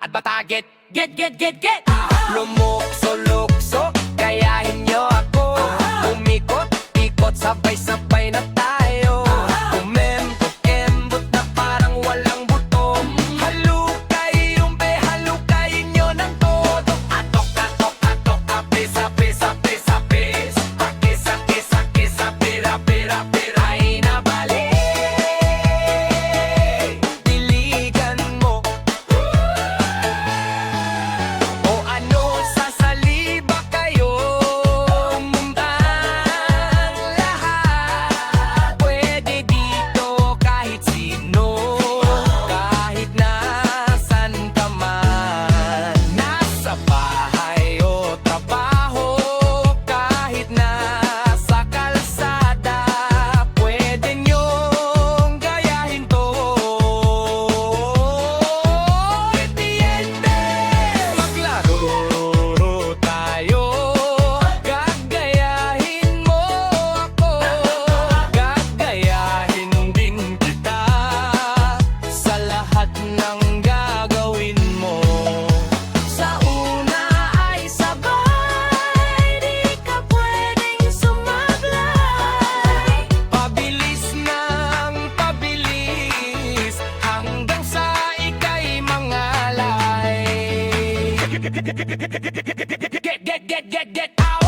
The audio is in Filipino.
at batagit. Get! Lumukso-lukso, gayahin nyo ako. Umikot-ikot, sabay-sabay na tayo. Umembot-embot na parang walang buto. Halukayin nyo ng todo. Atok, apis, akis, pira, ay nabalik. Diligan mo. O ano, sasaliba kayo? Mundang lahat. Pwede dito kahit sino, kahit nasan ka man. Nasa bahay o trabaho, kahit nasa kalsada, pwede nyong gayahin to. Etiente, maglaro tayo. Gagayahin mo ako, gagayahin din kita sa lahat ng gagawin mo. Sa una ay sabay, di ka pwedeng sumablay. Pabilis ng pabilis, hanggang sa ika'y mangalay. Get out!